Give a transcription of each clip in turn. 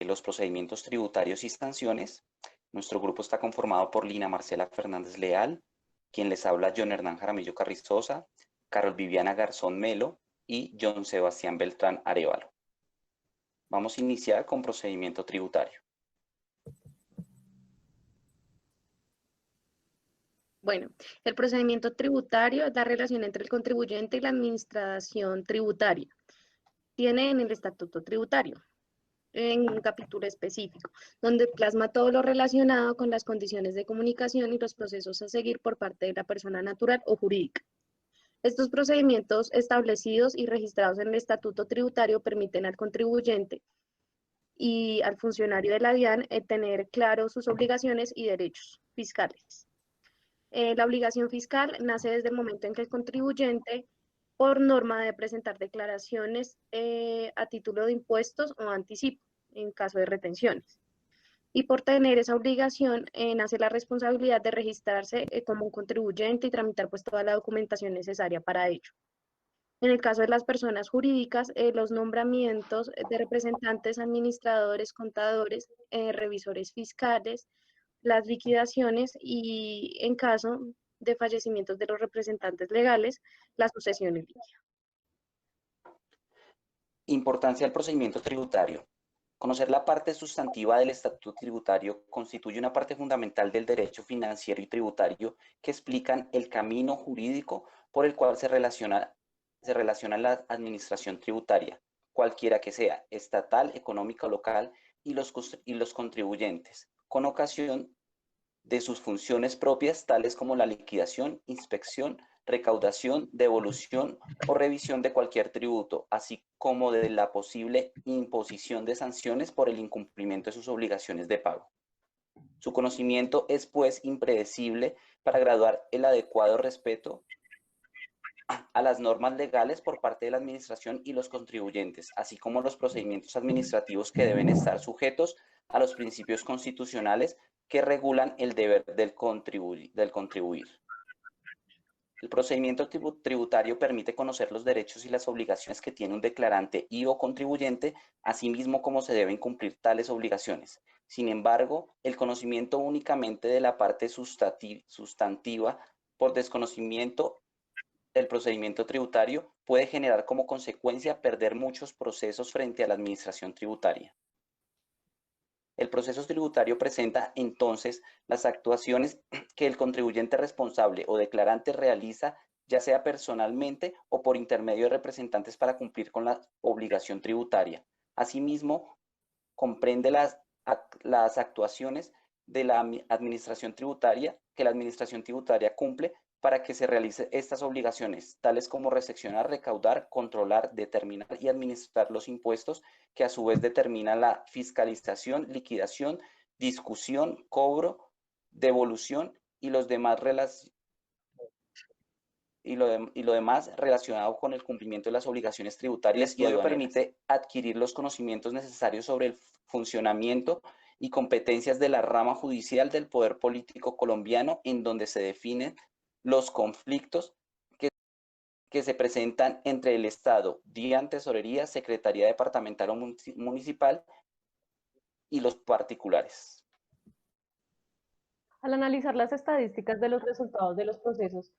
los procedimientos tributarios y sanciones. Nuestro grupo está conformado por Lina Marcela Fernández Leal, quien les habla John Hernán Jaramillo Carrizosa, Carol Viviana Garzón Melo y John Sebastián Beltrán Arévalo. Vamos a iniciar con procedimiento tributario. Bueno, el procedimiento tributario es la relación entre el contribuyente y la administración tributaria. Tiene en el estatuto tributario, en un capítulo específico, donde plasma todo lo relacionado con las condiciones de comunicación y los procesos a seguir por parte de la persona natural o jurídica. Estos procedimientos establecidos y registrados en el estatuto tributario permiten al contribuyente y al funcionario de la DIAN tener claro sus obligaciones y derechos fiscales. La obligación fiscal nace desde el momento en que el contribuyente, por norma, debe presentar declaraciones a título de impuestos o anticipo, en caso de retenciones. Y por tener esa obligación, nace la responsabilidad de registrarse como un contribuyente y tramitar pues toda la documentación necesaria para ello. En el caso de las personas jurídicas, los nombramientos de representantes, administradores, contadores, revisores fiscales, las liquidaciones y, en caso de fallecimientos de los representantes legales, la sucesión en línea. Importancia del procedimiento tributario. Conocer la parte sustantiva del estatuto tributario constituye una parte fundamental del derecho financiero y tributario que explican el camino jurídico por el cual se relaciona la administración tributaria, cualquiera que sea, estatal, económica o local, y los contribuyentes, con ocasión de sus funciones propias, tales como la liquidación, inspección, recaudación, devolución o revisión de cualquier tributo, así como de la posible imposición de sanciones por el incumplimiento de sus obligaciones de pago. Su conocimiento es, pues, impredecible para graduar el adecuado respeto a las normas legales por parte de la administración y los contribuyentes, así como los procedimientos administrativos que deben estar sujetos a los principios constitucionales que regulan el deber del contribuir. El procedimiento tributario permite conocer los derechos y las obligaciones que tiene un declarante y o contribuyente, así mismo como se deben cumplir tales obligaciones. Sin embargo, el conocimiento únicamente de la parte sustantiva por desconocimiento del procedimiento tributario puede generar como consecuencia perder muchos procesos frente a la administración tributaria. El proceso tributario presenta entonces las actuaciones que el contribuyente responsable o declarante realiza, ya sea personalmente o por intermedio de representantes para cumplir con la obligación tributaria. Asimismo, comprende las actuaciones de la administración tributaria que la administración tributaria cumple para que se realicen estas obligaciones, tales como recepcionar, recaudar, controlar, determinar y administrar los impuestos, que a su vez determinan la fiscalización, liquidación, discusión, cobro, devolución y lo demás relacionado con el cumplimiento de las obligaciones tributarias, y ello permite adquirir los conocimientos necesarios sobre el funcionamiento y competencias de la rama judicial del poder político colombiano, en donde se definen los conflictos que se presentan entre el Estado, DIAN, Tesorería, Secretaría Departamental o Municipal y los particulares. Al analizar las estadísticas de los resultados de los procesos,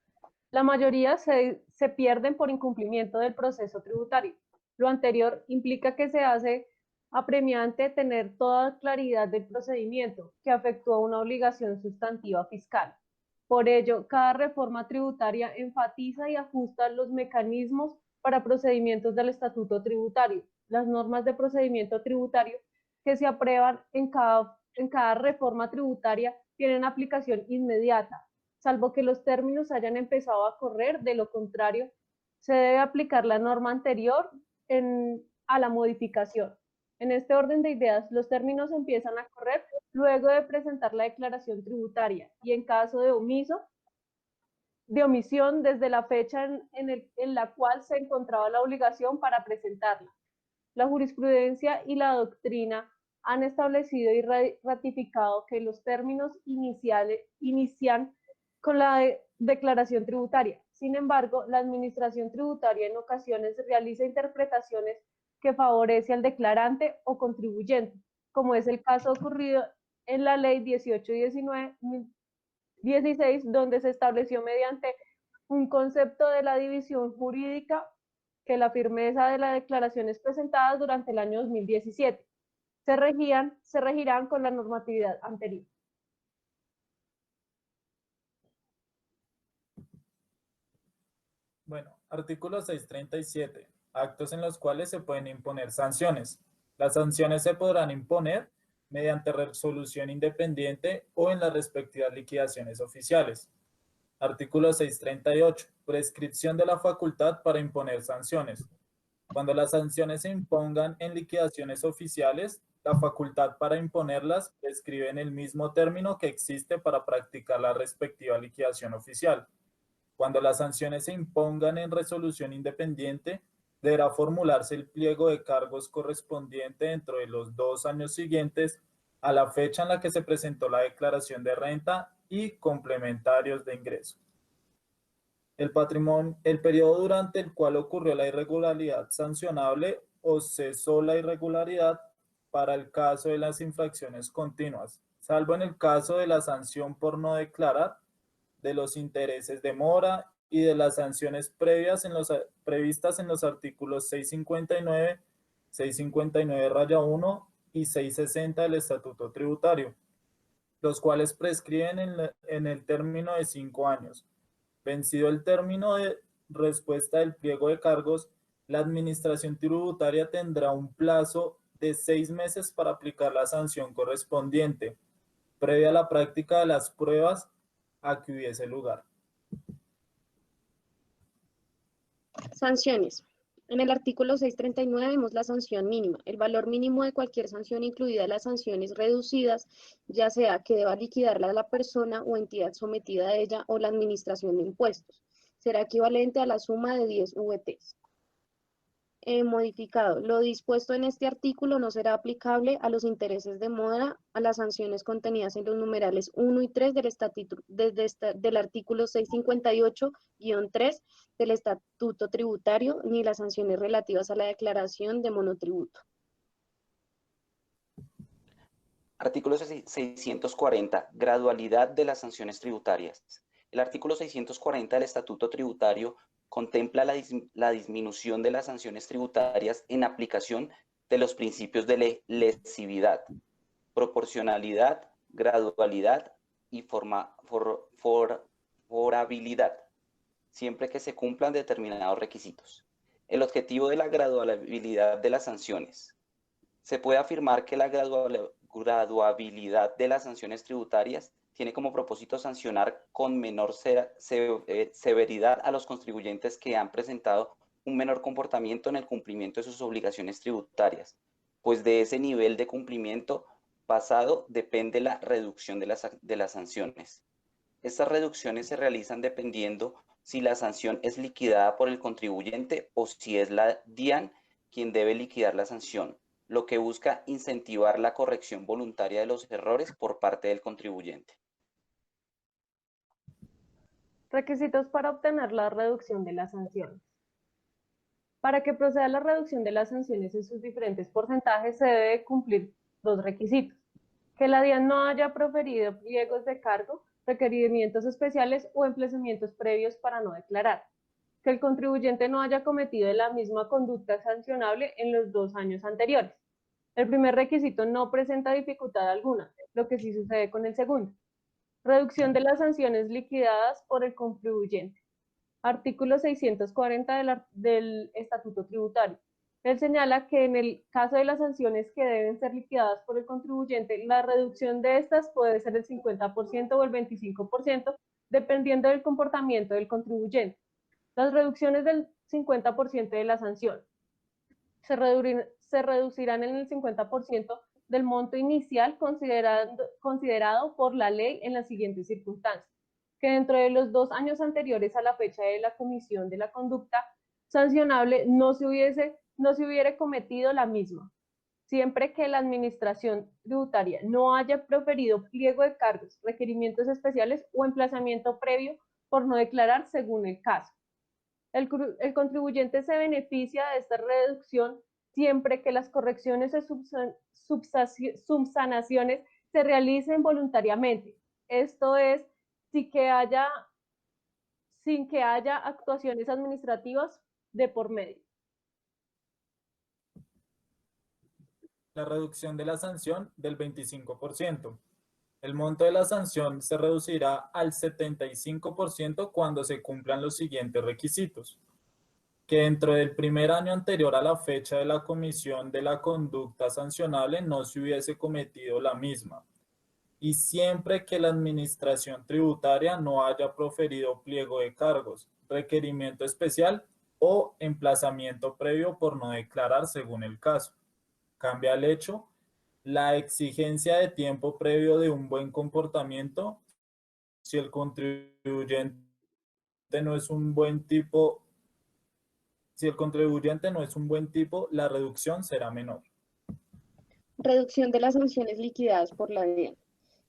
la mayoría se pierden por incumplimiento del proceso tributario. Lo anterior implica que se hace apremiante tener toda claridad del procedimiento que afectúa una obligación sustantiva fiscal. Por ello, cada reforma tributaria enfatiza y ajusta los mecanismos para procedimientos del estatuto tributario. Las normas de procedimiento tributario que se aprueban en cada reforma tributaria tienen aplicación inmediata, salvo que los términos hayan empezado a correr. De lo contrario, se debe aplicar la norma anterior a la modificación. En este orden de ideas, los términos empiezan a correr luego de presentar la declaración tributaria y, en caso de omisión, desde la fecha en la cual se encontraba la obligación para presentarla. La jurisprudencia y la doctrina han establecido y ratificado que los términos inician con la declaración tributaria. Sin embargo, la administración tributaria en ocasiones realiza interpretaciones que favorece al declarante o contribuyente, como es el caso ocurrido en la Ley 1816, donde se estableció mediante un concepto de la división jurídica que la firmeza de las declaraciones presentadas durante el año 2017 se regirán con la normatividad anterior. Bueno, artículo 637. Actos en los cuales se pueden imponer sanciones. Las sanciones se podrán imponer mediante resolución independiente o en las respectivas liquidaciones oficiales. Artículo 638. Prescripción de la facultad para imponer sanciones. Cuando las sanciones se impongan en liquidaciones oficiales, la facultad para imponerlas prescribe en el mismo término que existe para practicar la respectiva liquidación oficial. Cuando las sanciones se impongan en resolución independiente, deberá formularse el pliego de cargos correspondiente dentro de los 2 años siguientes a la fecha en la que se presentó la declaración de renta y complementarios de ingreso. El periodo durante el cual ocurrió la irregularidad sancionable o cesó la irregularidad para el caso de las infracciones continuas, salvo en el caso de la sanción por no declarar, de los intereses de mora y de las sanciones previstas en los artículos 659, 659-1 y 660 del Estatuto Tributario, los cuales prescriben en el término de 5 años. Vencido el término de respuesta del pliego de cargos, la Administración Tributaria tendrá un plazo de 6 meses para aplicar la sanción correspondiente, previa a la práctica de las pruebas a que hubiese lugar. Sanciones. En el artículo 639 vemos la sanción mínima. El valor mínimo de cualquier sanción, incluidas las sanciones reducidas, ya sea que deba liquidarla la persona o entidad sometida a ella o la administración de impuestos, será equivalente a la suma de 10 VTs. Modificado. Lo dispuesto en este artículo no será aplicable a los intereses de mora, a las sanciones contenidas en los numerales 1 y 3 del artículo 658-3 del Estatuto Tributario, ni las sanciones relativas a la declaración de monotributo. Artículo 640. Gradualidad de las sanciones tributarias. El artículo 640 del Estatuto Tributario contempla la disminución de las sanciones tributarias en aplicación de los principios de lesividad, proporcionalidad, gradualidad y forabilidad, siempre que se cumplan determinados requisitos. El objetivo de la graduabilidad de las sanciones. Se puede afirmar que la graduabilidad de las sanciones tributarias tiene como propósito sancionar con menor severidad a los contribuyentes que han presentado un menor comportamiento en el cumplimiento de sus obligaciones tributarias, pues de ese nivel de cumplimiento pasado depende la reducción de las sanciones. Estas reducciones se realizan dependiendo si la sanción es liquidada por el contribuyente o si es la DIAN quien debe liquidar la sanción, lo que busca incentivar la corrección voluntaria de los errores por parte del contribuyente. Requisitos para obtener la reducción de las sanciones. Para que proceda la reducción de las sanciones en sus diferentes porcentajes se debe cumplir 2 requisitos: que la DIAN no haya proferido pliegos de cargo, requerimientos especiales o emplazamientos previos para no declarar, que el contribuyente no haya cometido la misma conducta sancionable en los 2 años anteriores. El primer requisito no presenta dificultad alguna, lo que sí sucede con el segundo. Reducción de las sanciones liquidadas por el contribuyente. Artículo 640 del Estatuto Tributario. Él señala que en el caso de las sanciones que deben ser liquidadas por el contribuyente, la reducción de estas puede ser el 50% o el 25%, dependiendo del comportamiento del contribuyente. Las reducciones del 50% de la sanción se reducirán en el 50% del monto inicial considerado por la ley en las siguientes circunstancias: que dentro de los 2 años anteriores a la fecha de la comisión de la conducta sancionable no se hubiere cometido la misma, siempre que la Administración Tributaria no haya proferido pliego de cargos, requerimientos especiales o emplazamiento previo por no declarar según el caso. El contribuyente se beneficia de esta reducción siempre que las correcciones o subsanaciones se realicen voluntariamente. Esto es, sin que haya actuaciones administrativas de por medio. La reducción de la sanción del 25%. El monto de la sanción se reducirá al 75% cuando se cumplan los siguientes requisitos: que dentro del primer año anterior a la fecha de la comisión de la conducta sancionable no se hubiese cometido la misma, y siempre que la administración tributaria no haya proferido pliego de cargos, requerimiento especial o emplazamiento previo por no declarar según el caso. Cambia el hecho la exigencia de tiempo previo de un buen comportamiento. Si el contribuyente no es un buen tipo, la reducción será menor. Reducción de las sanciones liquidadas por la DIAN.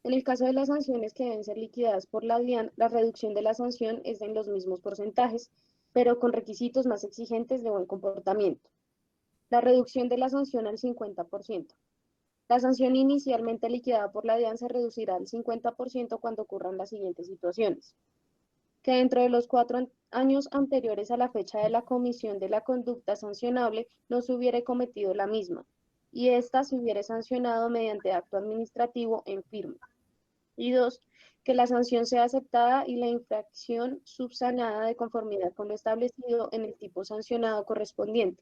En el caso de las sanciones que deben ser liquidadas por la DIAN, la reducción de la sanción es en los mismos porcentajes, pero con requisitos más exigentes de buen comportamiento. La reducción de la sanción al 50%. La sanción inicialmente liquidada por la DIAN se reducirá al 50% cuando ocurran las siguientes situaciones: que dentro de los 4 años anteriores a la fecha de la comisión de la conducta sancionable no se hubiere cometido la misma, y ésta se hubiere sancionado mediante acto administrativo en firme. Y 2, que la sanción sea aceptada y la infracción subsanada de conformidad con lo establecido en el tipo sancionado correspondiente.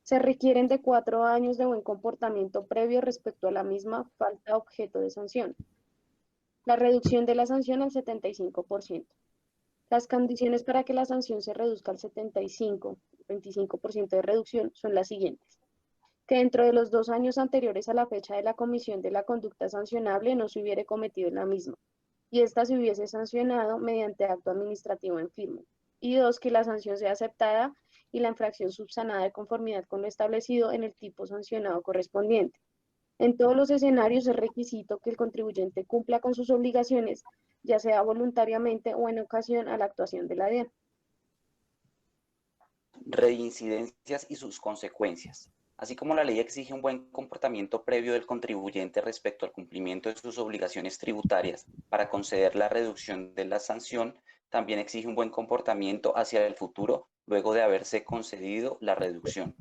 Se requieren de 4 años de buen comportamiento previo respecto a la misma falta objeto de sanción. La reducción de la sanción al 75%. Las condiciones para que la sanción se reduzca al 25% de reducción son las siguientes: que dentro de los 2 años anteriores a la fecha de la comisión de la conducta sancionable no se hubiere cometido la misma, y ésta se hubiese sancionado mediante acto administrativo en firme. Y 2, que la sanción sea aceptada y la infracción subsanada de conformidad con lo establecido en el tipo sancionado correspondiente. En todos los escenarios es requisito que el contribuyente cumpla con sus obligaciones, ya sea voluntariamente o en ocasión a la actuación de la DIAN. Reincidencias y sus consecuencias. Así como la ley exige un buen comportamiento previo del contribuyente respecto al cumplimiento de sus obligaciones tributarias para conceder la reducción de la sanción, también exige un buen comportamiento hacia el futuro luego de haberse concedido la reducción.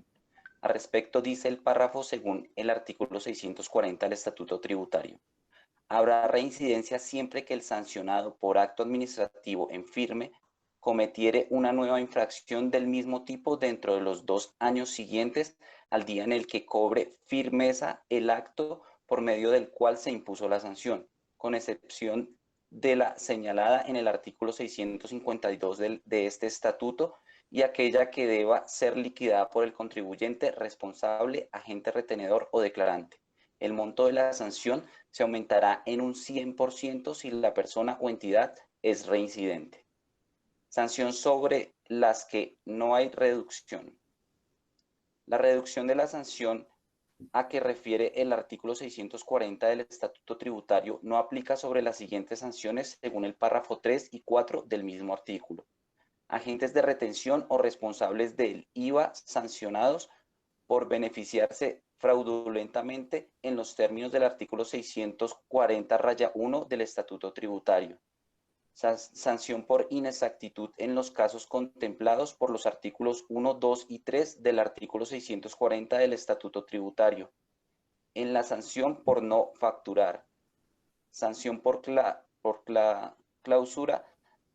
Al respecto dice el párrafo según el artículo 640 del Estatuto Tributario: habrá reincidencia siempre que el sancionado por acto administrativo en firme cometiere una nueva infracción del mismo tipo dentro de los 2 años siguientes al día en el que cobre firmeza el acto por medio del cual se impuso la sanción, con excepción de la señalada en el artículo 652 de este estatuto, y aquella que deba ser liquidada por el contribuyente responsable, agente retenedor o declarante. El monto de la sanción se aumentará en un 100% si la persona o entidad es reincidente. Sanción sobre las que no hay reducción. La reducción de la sanción a que refiere el artículo 640 del Estatuto Tributario no aplica sobre las siguientes sanciones según el párrafo 3 y 4 del mismo artículo: agentes de retención o responsables del IVA sancionados por beneficiarse fraudulentamente en los términos del artículo 640-1 del Estatuto Tributario. Sanción por inexactitud en los casos contemplados por los artículos 1, 2 y 3 del artículo 640 del Estatuto Tributario. En la sanción por no facturar. Sanción por clausura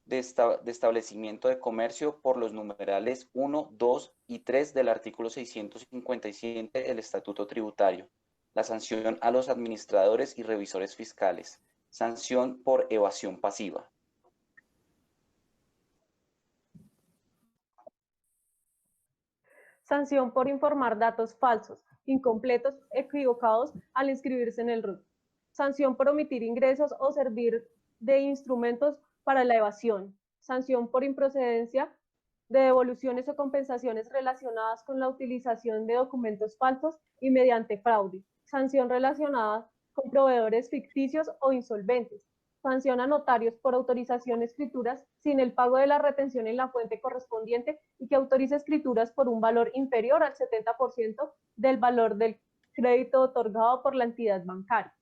de establecimiento de comercio por los numerales 1, 2 y 3 del artículo 657 del Estatuto Tributario. La sanción a los administradores y revisores fiscales. Sanción por evasión pasiva. Sanción por informar datos falsos, incompletos, equivocados al inscribirse en el RUT. Sanción por omitir ingresos o servir de instrumentos para la evasión. Sanción por improcedencia de devoluciones o compensaciones relacionadas con la utilización de documentos falsos y mediante fraude. Sanción relacionada con proveedores ficticios o insolventes. sanciona a notarios por autorización de escrituras sin el pago de la retención en la fuente correspondiente y que autorice escrituras por un valor inferior al 70% del valor del crédito otorgado por la entidad bancaria.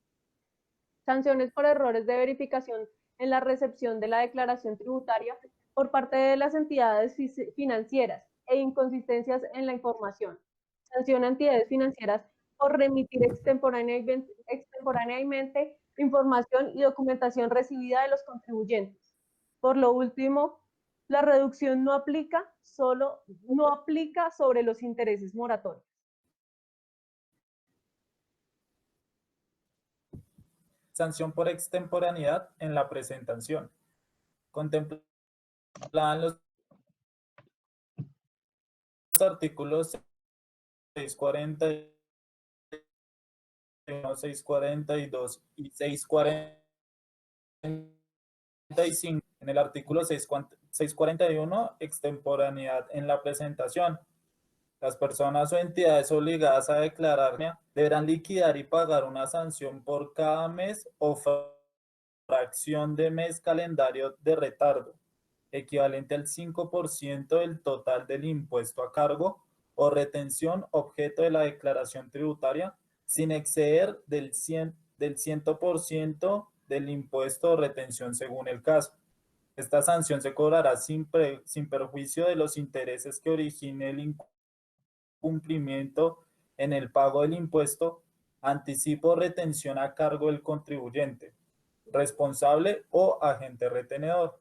Sanciones por errores de verificación en la recepción de la declaración tributaria por parte de las entidades financieras e inconsistencias en la información. Sanciona a entidades financieras por remitir extemporáneamente información y documentación recibida de los contribuyentes. Por lo último, la reducción no aplica sobre los intereses moratorios. Sanción por extemporaneidad en la presentación. Contemplada en los artículos 641, 642 y 645. En el artículo 641, extemporaneidad en la presentación. Las personas o entidades obligadas a declarar deberán liquidar y pagar una sanción por cada mes o fracción de mes calendario de retardo, equivalente al 5% del total del impuesto a cargo o retención objeto de la declaración tributaria, sin exceder del 100% del impuesto o retención según el caso. Esta sanción se cobrará sin perjuicio de los intereses que origine el incumplimiento en el pago del impuesto, anticipo o retención a cargo del contribuyente, responsable o agente retenedor.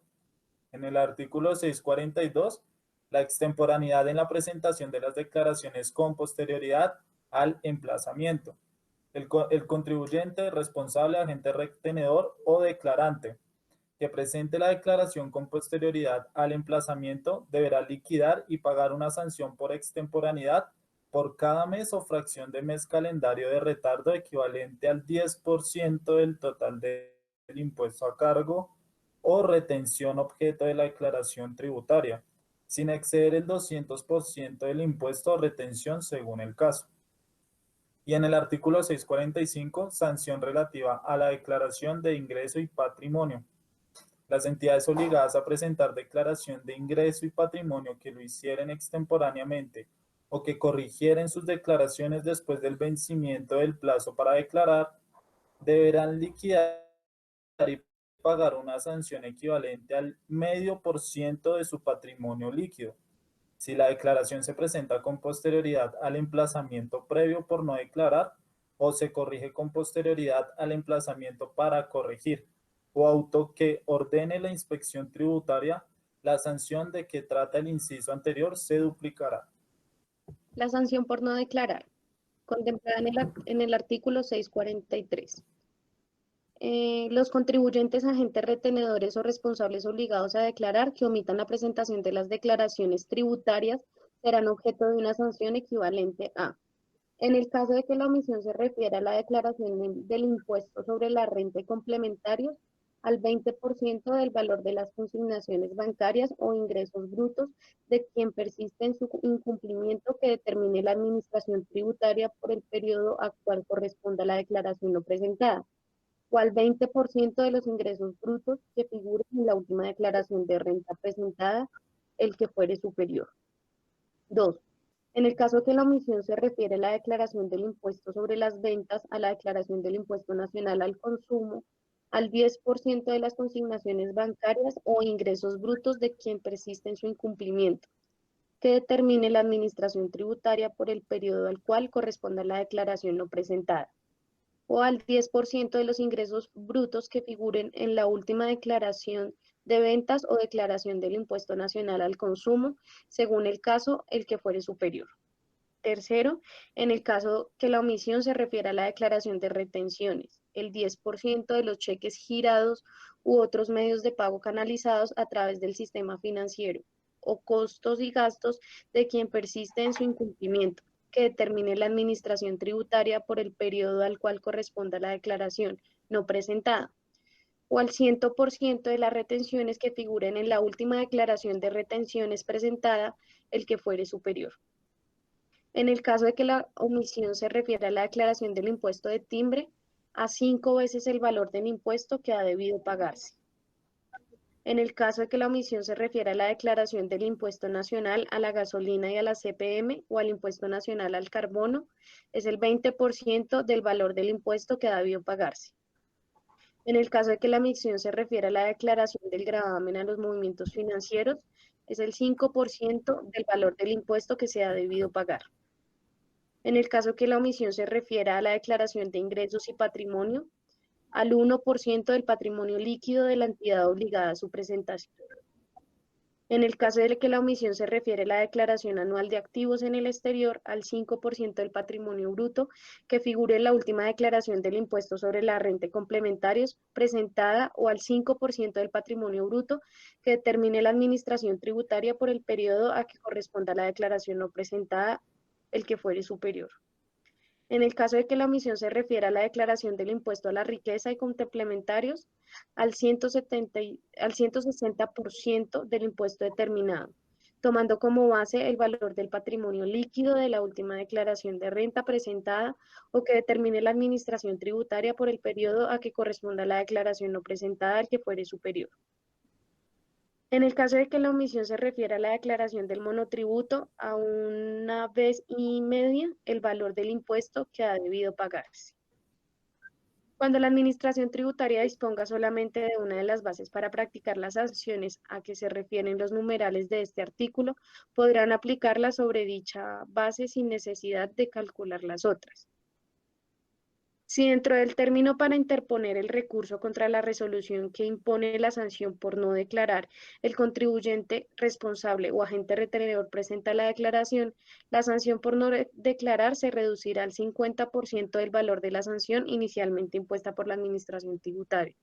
En el artículo 642, la extemporaneidad en la presentación de las declaraciones con posterioridad al emplazamiento. El contribuyente, responsable, agente retenedor o declarante que presente la declaración con posterioridad al emplazamiento deberá liquidar y pagar una sanción por extemporaneidad por cada mes o fracción de mes calendario de retardo equivalente al 10% del total del impuesto a cargo o retención objeto de la declaración tributaria, sin exceder el 200% del impuesto o retención según el caso. Y en el artículo 645, sanción relativa a la declaración de ingreso y patrimonio. Las entidades obligadas a presentar declaración de ingreso y patrimonio que lo hicieren extemporáneamente o que corrigieren sus declaraciones después del vencimiento del plazo para declarar, deberán liquidar y pagar una sanción equivalente al 0,5% de su patrimonio líquido. Si la declaración se presenta con posterioridad al emplazamiento previo por no declarar o se corrige con posterioridad al emplazamiento para corregir, o auto que ordene la inspección tributaria, la sanción de que trata el inciso anterior se duplicará. La sanción por no declarar, contemplada en el artículo 643. Los contribuyentes, agentes retenedores o responsables obligados a declarar que omitan la presentación de las declaraciones tributarias serán objeto de una sanción equivalente a, en el caso de que la omisión se refiera a la declaración del impuesto sobre la renta y complementarios, al 20% del valor de las consignaciones bancarias o ingresos brutos de quien persiste en su incumplimiento que determine la administración tributaria por el periodo actual corresponda a la declaración no presentada, o al 20% de los ingresos brutos que figuren en la última declaración de renta presentada, el que fuere superior. 2. En el caso que la omisión se refiere a la declaración del impuesto sobre las ventas, a la declaración del impuesto nacional al consumo, al 10% de las consignaciones bancarias o ingresos brutos de quien persiste en su incumplimiento, que determine la administración tributaria por el periodo al cual corresponda la declaración no presentada, o al 10% de los ingresos brutos que figuren en la última declaración de ventas o declaración del impuesto nacional al consumo, según el caso, el que fuere superior. Tercero, en el caso que la omisión se refiera a la declaración de retenciones, el 10% de los cheques girados u otros medios de pago canalizados a través del sistema financiero, o costos y gastos de quien persiste en su incumplimiento, que determine la administración tributaria por el periodo al cual corresponda la declaración no presentada, o al 100% de las retenciones que figuren en la última declaración de retenciones presentada, el que fuere superior. En el caso de que la omisión se refiera a la declaración del impuesto de timbre, a 5 veces el valor del impuesto que ha debido pagarse. En el caso de que la omisión se refiera a la declaración del impuesto nacional a la gasolina y a la CPM o al impuesto nacional al carbono, es el 20% del valor del impuesto que ha debido pagarse. En el caso de que la omisión se refiera a la declaración del gravamen a los movimientos financieros, es el 5% del valor del impuesto que se ha debido pagar. En el caso que la omisión se refiera a la declaración de ingresos y patrimonio, al 1% del patrimonio líquido de la entidad obligada a su presentación. En el caso de que la omisión se refiere a la declaración anual de activos en el exterior, al 5% del patrimonio bruto que figure en la última declaración del impuesto sobre la renta y complementarios presentada, o al 5% del patrimonio bruto que determine la administración tributaria por el periodo a que corresponda la declaración no presentada, el que fuere superior. En el caso de que la omisión se refiera a la declaración del impuesto a la riqueza y complementarios, al 160% del impuesto determinado, tomando como base el valor del patrimonio líquido de la última declaración de renta presentada o que determine la administración tributaria por el periodo a que corresponda la declaración no presentada, al que fuere superior. En el caso de que la omisión se refiera a la declaración del monotributo, a 1,5 veces el valor del impuesto que ha debido pagarse. Cuando la administración tributaria disponga solamente de una de las bases para practicar las sanciones a que se refieren los numerales de este artículo, podrán aplicarlas sobre dicha base sin necesidad de calcular las otras. Si dentro del término para interponer el recurso contra la resolución que impone la sanción por no declarar, el contribuyente responsable o agente retenedor presenta la declaración, la sanción por no declarar se reducirá al 50% del valor de la sanción inicialmente impuesta por la administración tributaria,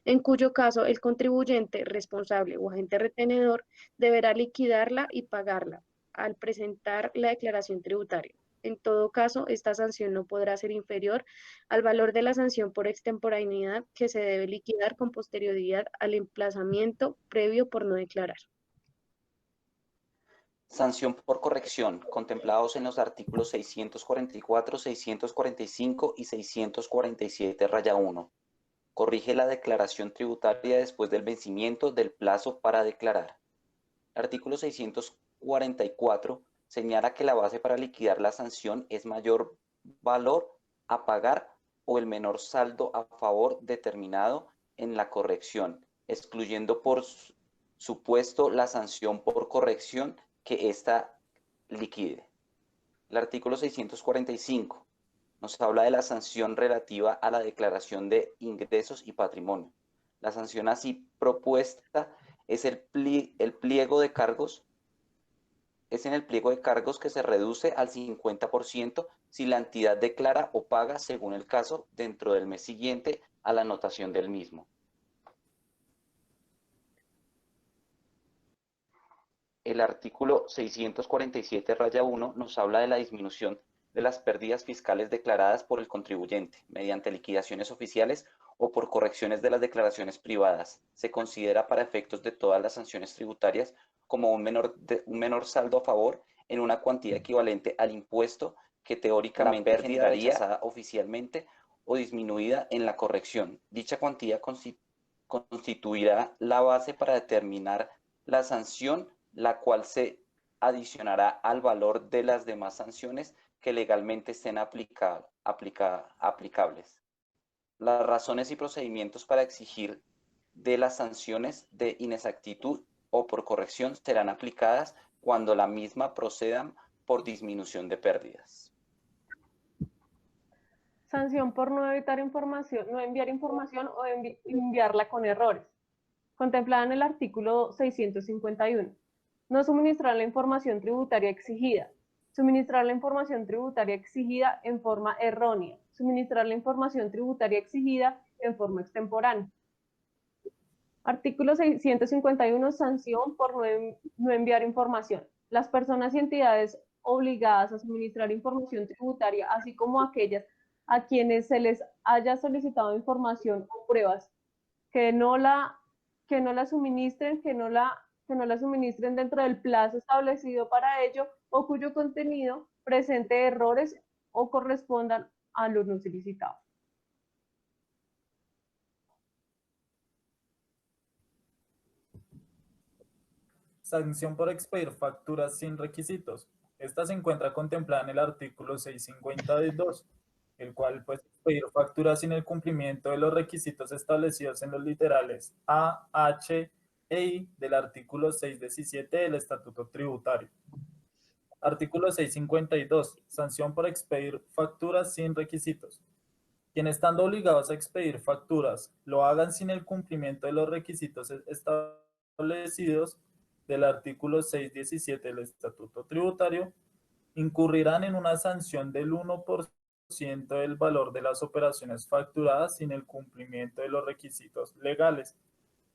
en cuyo caso el contribuyente responsable o agente retenedor deberá liquidarla y pagarla al presentar la declaración tributaria. En todo caso, esta sanción no podrá ser inferior al valor de la sanción por extemporaneidad que se debe liquidar con posterioridad al emplazamiento previo por no declarar. Sanción por corrección, contemplados en los artículos 644, 645 y 647-1. Corrige la declaración tributaria después del vencimiento del plazo para declarar. Artículo 644 señala que la base para liquidar la sanción es mayor valor a pagar o el menor saldo a favor determinado en la corrección, excluyendo por supuesto la sanción por corrección que ésta liquide. El artículo 645 nos habla de la sanción relativa a la declaración de ingresos y patrimonio. La sanción así propuesta es el pliego de cargos. Es en el pliego de cargos que se reduce al 50% si la entidad declara o paga, según el caso, dentro del mes siguiente a la anotación del mismo. El artículo 647-1 nos habla de la disminución de las pérdidas fiscales declaradas por el contribuyente mediante liquidaciones oficiales o por correcciones de las declaraciones privadas. Se considera para efectos de todas las sanciones tributarias como un menor saldo a favor en una cuantía equivalente al impuesto que teóricamente generaría rechazada oficialmente o disminuida en la corrección. Dicha cuantía constituirá la base para determinar la sanción, la cual se adicionará al valor de las demás sanciones que legalmente estén aplicables. Las razones y procedimientos para exigir de las sanciones de inexactitud o por corrección serán aplicadas cuando la misma procedan por disminución de pérdidas. Sanción por no enviar información o enviarla con errores. Contemplada en el artículo 651. No suministrar la información tributaria exigida. Suministrar la información tributaria exigida en forma errónea. Suministrar la información tributaria exigida en forma extemporánea. Artículo 651. Sanción por no enviar información. Las personas y entidades obligadas a suministrar información tributaria, así como aquellas a quienes se les haya solicitado información o pruebas que no la suministren, que no la suministren dentro del plazo establecido para ello o cuyo contenido presente errores o correspondan a lo no solicitado. Sanción por expedir facturas sin requisitos. Esta se encuentra contemplada en el artículo 652, el cual puede expedir facturas sin el cumplimiento de los requisitos establecidos en los literales A, H e I del artículo 617 del Estatuto Tributario. Artículo 652. Sanción por expedir facturas sin requisitos. Quien estando obligados a expedir facturas lo hagan sin el cumplimiento de los requisitos establecidos del artículo 617 del Estatuto Tributario, incurrirán en una sanción del 1% del valor de las operaciones facturadas sin el cumplimiento de los requisitos legales,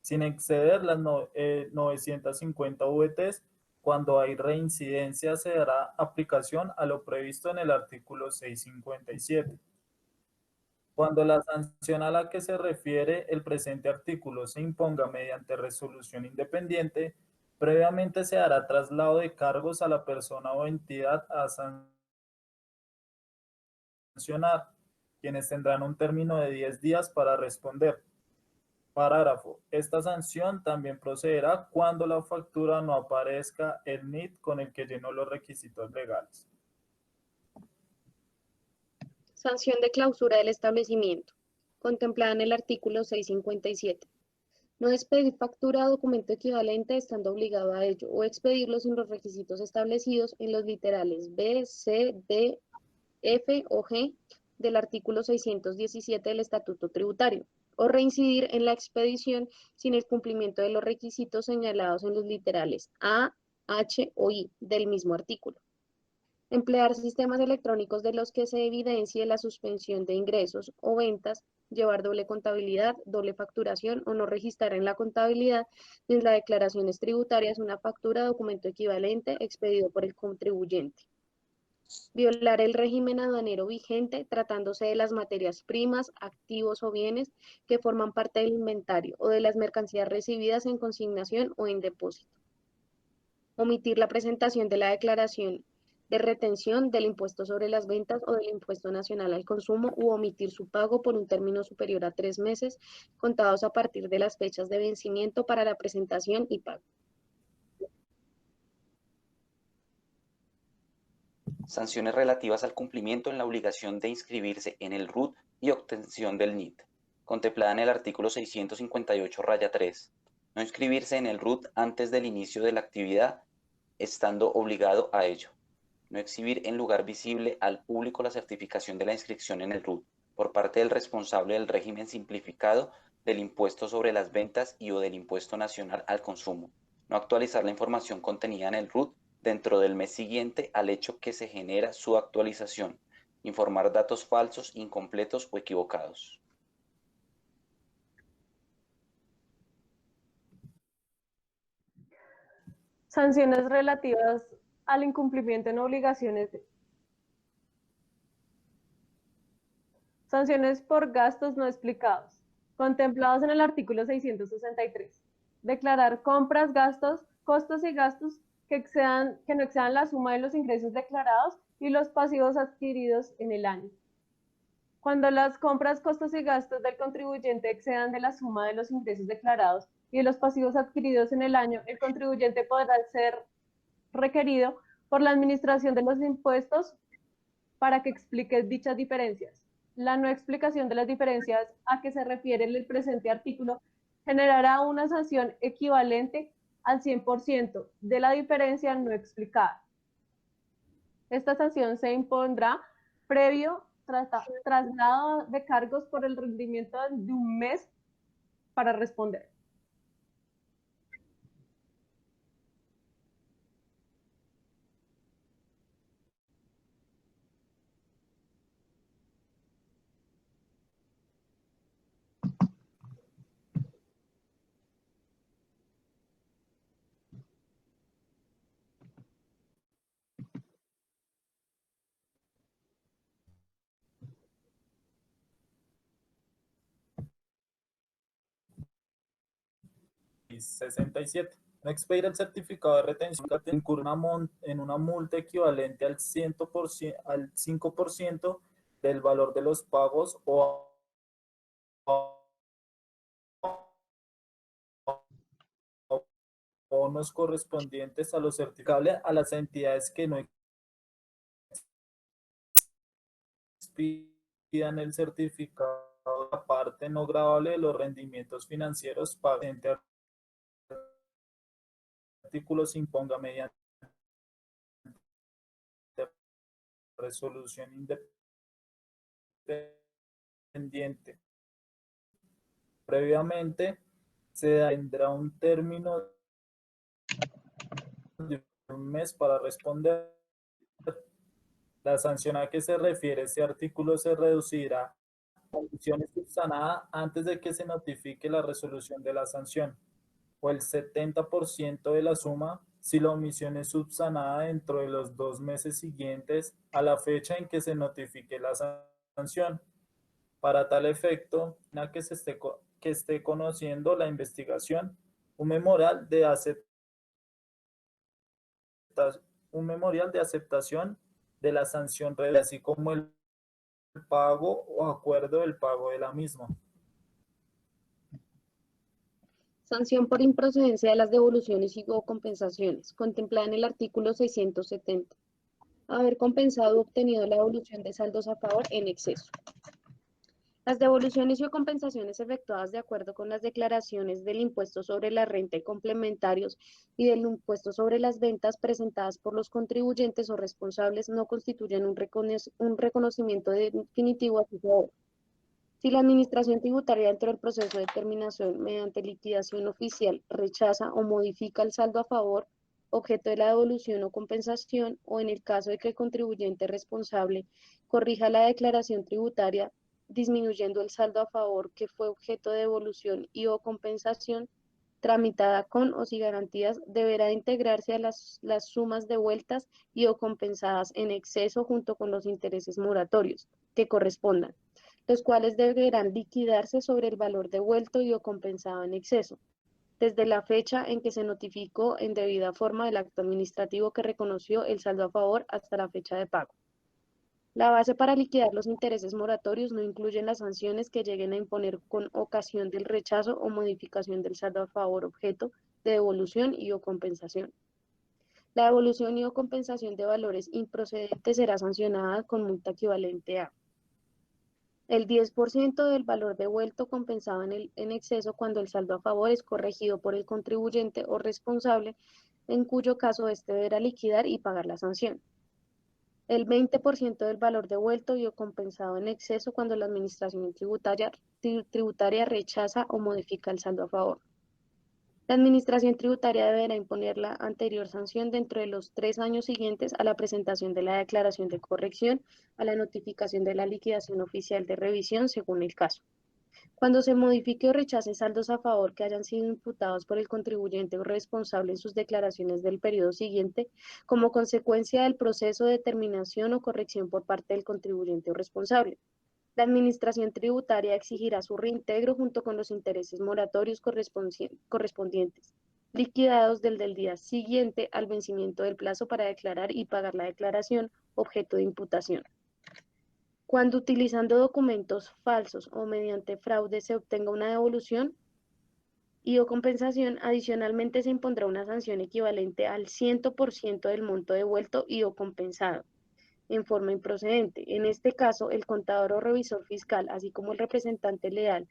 sin exceder las 950 VTs. Cuando hay reincidencia, se dará aplicación a lo previsto en el artículo 657. Cuando la sanción a la que se refiere el presente artículo se imponga mediante resolución independiente, previamente se hará traslado de cargos a la persona o entidad a sancionar, quienes tendrán un término de 10 días para responder. Parágrafo. Esta sanción también procederá cuando la factura no aparezca el NIT con el que llenó los requisitos legales. Sanción de clausura del establecimiento, contemplada en el artículo 657. No expedir factura o documento equivalente estando obligado a ello, o expedirlo sin los requisitos establecidos en los literales B, C, D, F o G del artículo 617 del Estatuto Tributario, o reincidir en la expedición sin el cumplimiento de los requisitos señalados en los literales A, H o I del mismo artículo. Emplear sistemas electrónicos de los que se evidencie la suspensión de ingresos o ventas, llevar doble contabilidad, doble facturación o no registrar en la contabilidad ni en las declaraciones tributarias una factura o documento equivalente expedido por el contribuyente. Violar el régimen aduanero vigente tratándose de las materias primas, activos o bienes que forman parte del inventario o de las mercancías recibidas en consignación o en depósito. Omitir la presentación de la declaración de retención del impuesto sobre las ventas o del impuesto nacional al consumo u omitir su pago por un término superior a 3 meses contados a partir de las fechas de vencimiento para la presentación y pago. Sanciones relativas al cumplimiento en la obligación de inscribirse en el RUT y obtención del NIT, contemplada en el artículo 658-3. No inscribirse en el RUT antes del inicio de la actividad, estando obligado a ello. No exhibir en lugar visible al público la certificación de la inscripción en el RUT por parte del responsable del régimen simplificado del impuesto sobre las ventas y o del impuesto nacional al consumo. No actualizar la información contenida en el RUT dentro del mes siguiente al hecho que se genera su actualización. Informar datos falsos, incompletos o equivocados. Sanciones relativas al incumplimiento en obligaciones. Sanciones por gastos no explicados, contemplados en el artículo 663. Declarar compras, gastos, costos y gastos que no excedan la suma de los ingresos declarados y los pasivos adquiridos en el año. Cuando las compras, costos y gastos del contribuyente excedan de la suma de los ingresos declarados y de los pasivos adquiridos en el año, el contribuyente podrá ser requerido por la Administración de los Impuestos para que explique dichas diferencias. La no explicación de las diferencias a que se refiere el presente artículo generará una sanción equivalente al 100% de la diferencia no explicada. Esta sanción se impondrá previo traslado de cargos por el rendimiento de un mes para responder. Y 67. No expedir el certificado de retención que incurre en una multa equivalente al 5% del valor de los pagos o bonos correspondientes a los certificables a las entidades que no expidan el certificado, la parte no gravable de los rendimientos financieros pagante artículo se imponga mediante resolución independiente. Previamente se tendrá un término de un mes para responder. La sanción a que se refiere este artículo se reducirá a omisión subsanada antes de que se notifique la resolución de la sanción, o el 70% de la suma si la omisión es subsanada dentro de los 2 meses siguientes a la fecha en que se notifique la sanción. Para tal efecto, que esté conociendo la investigación, un memorial de aceptación de la sanción, así como el pago o acuerdo del pago de la misma. Sanción por improcedencia de las devoluciones y o compensaciones, contemplada en el artículo 670. Haber compensado o obtenido la devolución de saldos a favor en exceso. Las devoluciones y o compensaciones efectuadas de acuerdo con las declaraciones del impuesto sobre la renta y complementarios y del impuesto sobre las ventas presentadas por los contribuyentes o responsables no constituyen un reconocimiento definitivo a su favor. Si la Administración Tributaria dentro del proceso de determinación mediante liquidación oficial rechaza o modifica el saldo a favor, objeto de la devolución o compensación, o en el caso de que el contribuyente responsable corrija la declaración tributaria, disminuyendo el saldo a favor que fue objeto de devolución y o compensación, tramitada con o sin garantías, deberá integrarse a las sumas devueltas y o compensadas en exceso junto con los intereses moratorios que correspondan, los cuales deberán liquidarse sobre el valor devuelto y o compensado en exceso, desde la fecha en que se notificó en debida forma el acto administrativo que reconoció el saldo a favor hasta la fecha de pago. La base para liquidar los intereses moratorios no incluye las sanciones que lleguen a imponer con ocasión del rechazo o modificación del saldo a favor objeto de devolución y o compensación. La devolución y o compensación de valores improcedentes será sancionada con multa equivalente a el 10% del valor devuelto compensado en exceso cuando el saldo a favor es corregido por el contribuyente o responsable, en cuyo caso éste deberá liquidar y pagar la sanción. El 20% del valor devuelto y o compensado en exceso cuando la Administración tributaria rechaza o modifica el saldo a favor. La Administración Tributaria deberá imponer la anterior sanción dentro de los 3 años siguientes a la presentación de la declaración de corrección, a la notificación de la liquidación oficial de revisión, según el caso. Cuando se modifique o rechace saldos a favor que hayan sido imputados por el contribuyente o responsable en sus declaraciones del periodo siguiente, como consecuencia del proceso de determinación o corrección por parte del contribuyente o responsable, la Administración Tributaria exigirá su reintegro junto con los intereses moratorios correspondientes, liquidados del día siguiente al vencimiento del plazo para declarar y pagar la declaración objeto de imputación. Cuando utilizando documentos falsos o mediante fraude se obtenga una devolución y o compensación, adicionalmente se impondrá una sanción equivalente al 100% del monto devuelto y o compensado en forma improcedente. En este caso, el contador o revisor fiscal, así como el representante legal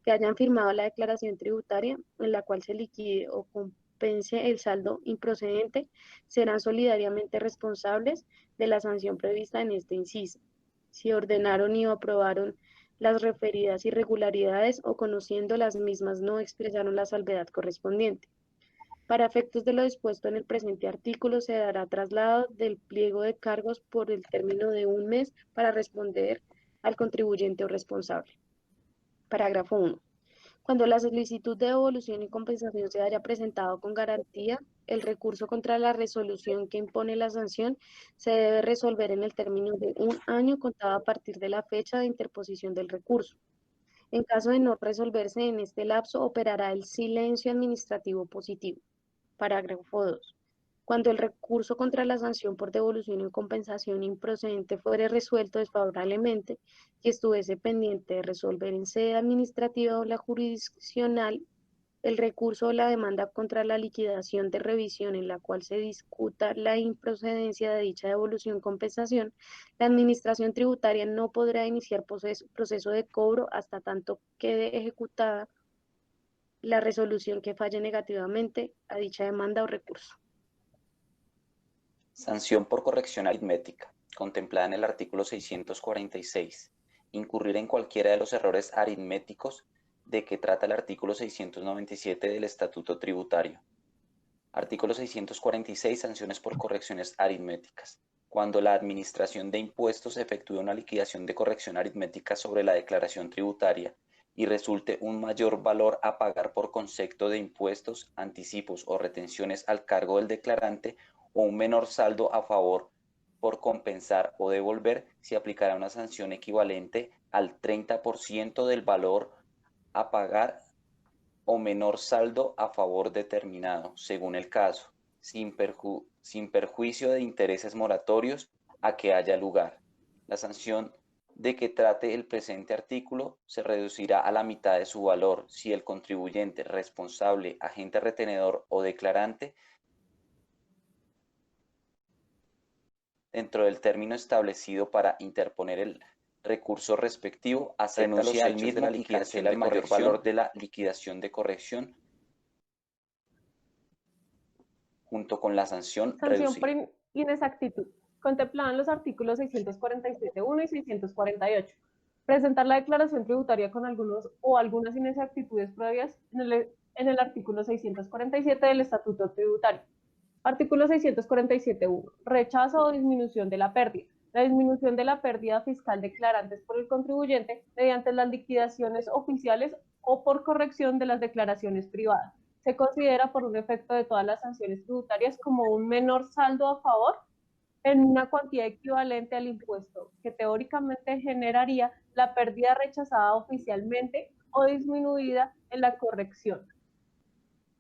que hayan firmado la declaración tributaria en la cual se liquide o compense el saldo improcedente, serán solidariamente responsables de la sanción prevista en este inciso, si ordenaron y aprobaron las referidas irregularidades o conociendo las mismas no expresaron la salvedad correspondiente. Para efectos de lo dispuesto en el presente artículo, se dará traslado del pliego de cargos por el término de 1 mes para responder al contribuyente o responsable. Parágrafo 1. Cuando la solicitud de devolución y compensación se haya presentado con garantía, el recurso contra la resolución que impone la sanción se debe resolver en el término de 1 año contado a partir de la fecha de interposición del recurso. En caso de no resolverse en este lapso, operará el silencio administrativo positivo. Parágrafo 2. Cuando el recurso contra la sanción por devolución y compensación improcedente fuere resuelto desfavorablemente y estuviese pendiente de resolver en sede administrativa o la jurisdiccional el recurso o la demanda contra la liquidación de revisión en la cual se discuta la improcedencia de dicha devolución o compensación, la Administración Tributaria no podrá iniciar proceso de cobro hasta tanto quede ejecutada la resolución que falle negativamente a dicha demanda o recurso. Sanción por corrección aritmética, contemplada en el artículo 646. Incurrir en cualquiera de los errores aritméticos de que trata el artículo 697 del Estatuto Tributario. Artículo 646. Sanciones por correcciones aritméticas. Cuando la Administración de Impuestos efectúe una liquidación de corrección aritmética sobre la declaración tributaria y resulte un mayor valor a pagar por concepto de impuestos, anticipos o retenciones al cargo del declarante o un menor saldo a favor por compensar o devolver, se aplicará una sanción equivalente al 30% del valor a pagar o menor saldo a favor determinado, según el caso, sin perjuicio de intereses moratorios a que haya lugar. La sanción de que trate el presente artículo se reducirá a la mitad de su valor si el contribuyente, responsable, agente retenedor o declarante, dentro del término establecido para interponer el recurso respectivo, acepta los hechos de la liquidación del mayor valor de la liquidación de corrección junto con la sanción Sanción reducida. por inexactitud, contemplada en los artículos 647.1 y 648. Presentar la declaración tributaria con algunos o algunas inexactitudes previas en el artículo 647 del Estatuto Tributario. Artículo 647.1. Rechazo o disminución de la pérdida. La disminución de la pérdida fiscal declarantes por el contribuyente mediante las liquidaciones oficiales o por corrección de las declaraciones privadas. Se considera por un efecto de todas las sanciones tributarias como un menor saldo a favor en una cuantía equivalente al impuesto que teóricamente generaría la pérdida rechazada oficialmente o disminuida en la corrección.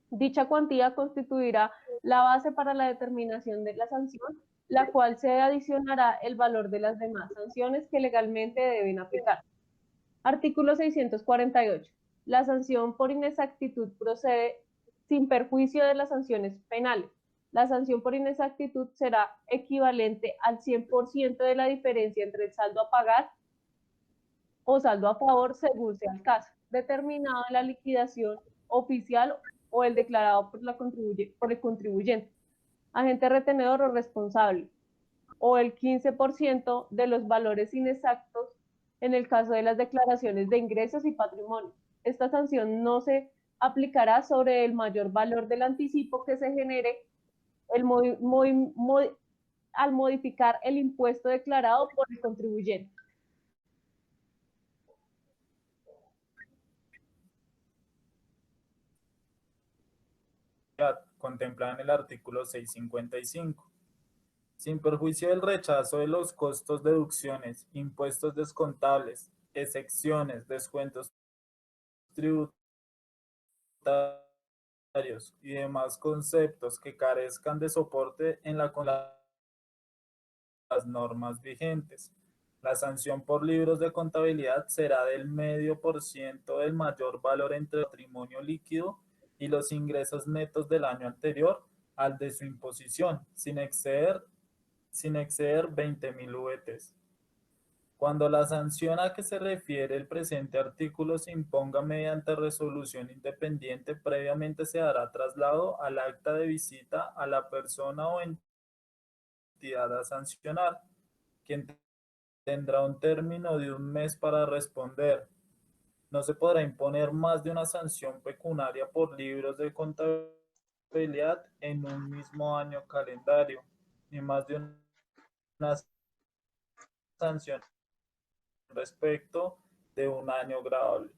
Dicha cuantía constituirá la base para la determinación de la sanción, la cual se adicionará el valor de las demás sanciones que legalmente deben aplicar. Artículo 648. La sanción por inexactitud procede sin perjuicio de las sanciones penales. La sanción por inexactitud será equivalente al 100% de la diferencia entre el saldo a pagar o saldo a favor según sea el caso, determinado en la liquidación oficial o el declarado por el contribuyente, agente retenedor o responsable, o el 15% de los valores inexactos en el caso de las declaraciones de ingresos y patrimonio. Esta sanción no se aplicará sobre el mayor valor del anticipo que se genere al modificar el impuesto declarado por el contribuyente. Contemplada en el artículo 655. Sin perjuicio del rechazo de los costos, deducciones, impuestos descontables, excepciones, descuentos tributarios y demás conceptos que carezcan de soporte en las normas vigentes. La sanción por libros de contabilidad será del 0,5% del mayor valor entre el patrimonio líquido y los ingresos netos del año anterior al de su imposición, sin exceder 20.000 VTs. Cuando la sanción a que se refiere el presente artículo se imponga mediante resolución independiente, previamente se dará traslado al acta de visita a la persona o entidad a sancionar, quien tendrá un término de 1 mes para responder. No se podrá imponer más de una sanción pecuniaria por libros de contabilidad en un mismo año calendario, ni más de una sanción respecto de un año grabable.